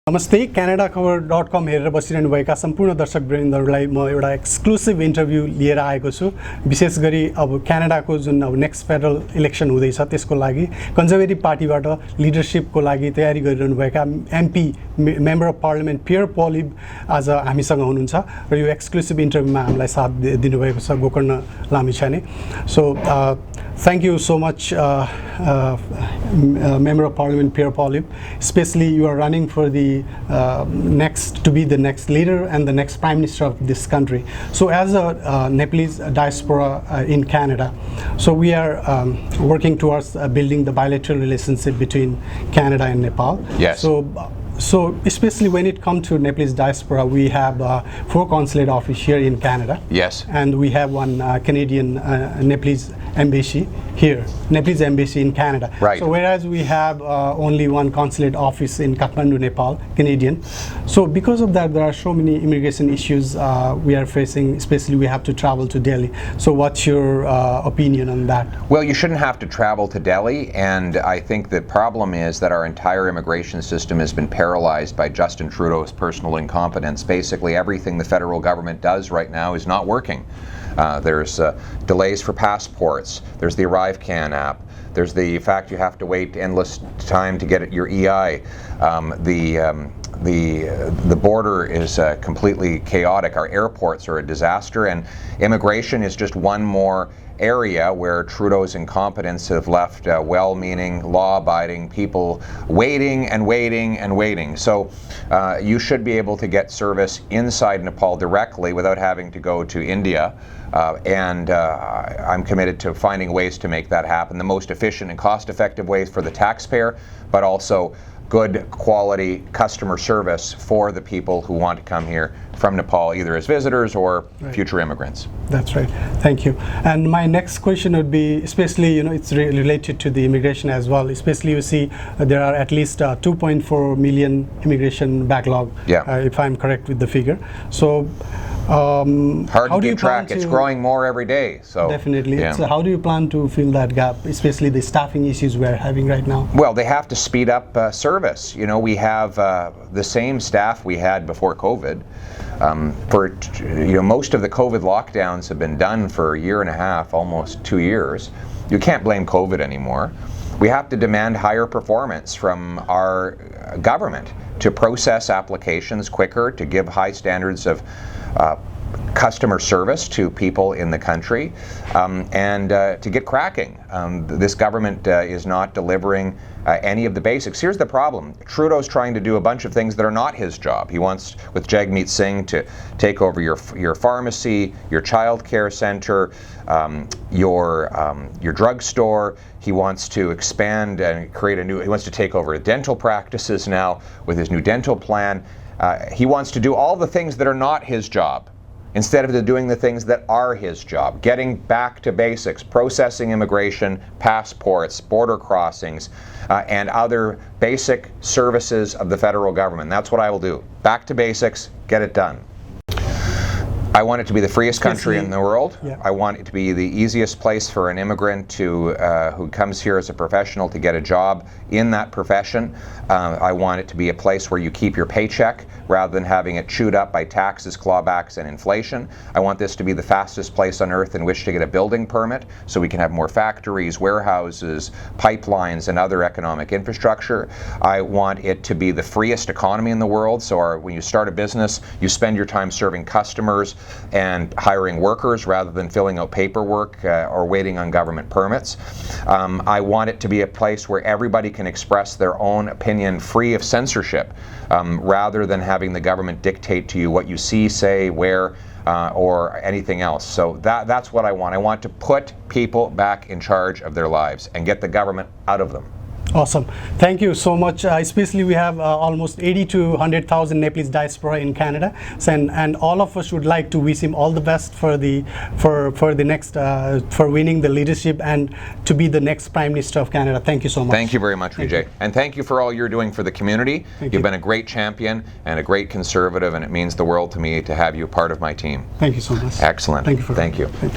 नमस्ते canadakhabar.com हेरेर बसिरहनु भएका सम्पूर्ण दर्शकवृन्दहरूलाई म एउटा एक्सक्लुसिभ इन्टरभ्यु लिएर आएको छु। विशेष गरी अब क्यानाडाको जुन अब नेक्स्ट फेडरल इलेक्सन हुँदैछ त्यसको लागि कन्जर्भेटिभ पार्टीबाट लिडरशिपको लागि तयारी गरिरहनु भएका एमपी मेम्बर अफ पार्लियामेन्ट पियर पोलिभ आज हामीसँग हुनुहुन्छ र यो एक्सक्लुसिभ इन्टरभ्युमा हामीलाई साथ दिनुभएको छ गोकर्ण लामिछाने। सो thank you so much Member of Parliament Pierre Poilievre, especially you are running for the to be the next leader and the next Prime Minister of this country. So as a Nepalese diaspora in Canada, so we are working towards building the bilateral relationship between Canada and Nepal. Yes. So especially when it comes to Nepalese diaspora, we have 4 consulate office here in Canada. Yes. And we have one Canadian Nepalese embassy here, Nepalese embassy in Canada. Right. So whereas we have only one consulate office in Kathmandu, Nepal, Canadian. So because of that, there are so many immigration issues we are facing, especially we have to travel to Delhi. So what's your opinion on that? Well, you shouldn't have to travel to Delhi, and I think the problem is that our entire immigration system has been paralyzed by Justin Trudeau's personal incompetence. Basically, everything the federal government does right now is not working. There's delays for passports. There's the ArriveCan app. There's the fact you have to wait endless time to get your EI. The border is completely chaotic. Our airports are a disaster, and immigration is just one more area where Trudeau's incompetence have left well-meaning, law-abiding people waiting and waiting and waiting. So you should be able to get service inside Nepal directly without having to go to India. And I'm committed to finding ways to make that happen, the most efficient and cost-effective ways for the taxpayer, but also good quality customer service for the people who want to come here from Nepal, either as visitors or future immigrants. That's right. Thank you. And my next question would be, especially, it's related to the immigration as well. Especially, you see, there are at least 2.4 million immigration backlog, if I'm correct with the figure. So, hard to keep track. It's growing more every day. So definitely. Yeah. So how do you plan to fill that gap, especially the staffing issues we're having right now? Well, they have to speed up service. We have the same staff we had before COVID. Most of the COVID lockdowns have been done for a year and a half, almost 2 years. You can't blame COVID anymore. We have to demand higher performance from our government to process applications quicker, to give high standards of customer service to people in the country, and to get cracking. This government is not delivering any of the basics. Here's the problem. Trudeau's trying to do a bunch of things that are not his job. He wants, with Jagmeet Singh, to take over your pharmacy, your child care center, your drugstore. He wants to expand and create he wants to take over dental practices now with his new dental plan. He wants to do all the things that are not his job, instead of doing the things that are his job, getting back to basics, processing immigration, passports, border crossings, and other basic services of the federal government. That's what I will do. Back to basics, get it done. I want it to be the freest country in the world. Yeah. I want it to be the easiest place for an immigrant who comes here as a professional to get a job in that profession. I want it to be a place where you keep your paycheck rather than having it chewed up by taxes, clawbacks, and inflation. I want this to be the fastest place on earth in which to get a building permit so we can have more factories, warehouses, pipelines, and other economic infrastructure. I want it to be the freest economy in the world, so when you start a business, you spend your time serving customers and hiring workers rather than filling out paperwork or waiting on government permits. I want it to be a place where everybody can express their own opinion free of censorship, rather than having the government dictate to you what you see, say, wear, or anything else. So that's what I want. I want to put people back in charge of their lives and get the government out of them. Awesome. Thank you so much. Especially we have almost 80 to 100,000 Nepalese diaspora in Canada, and all of us would like to wish him all the best for the next for winning the leadership and to be the next Prime Minister of Canada. Thank you so much. Thank you very much, Vijay. And thank you for all you're doing for the community. You've been a great champion and a great conservative, and it means the world to me to have you part of my team. Thank you so much. Excellent. Thank you. Thank you.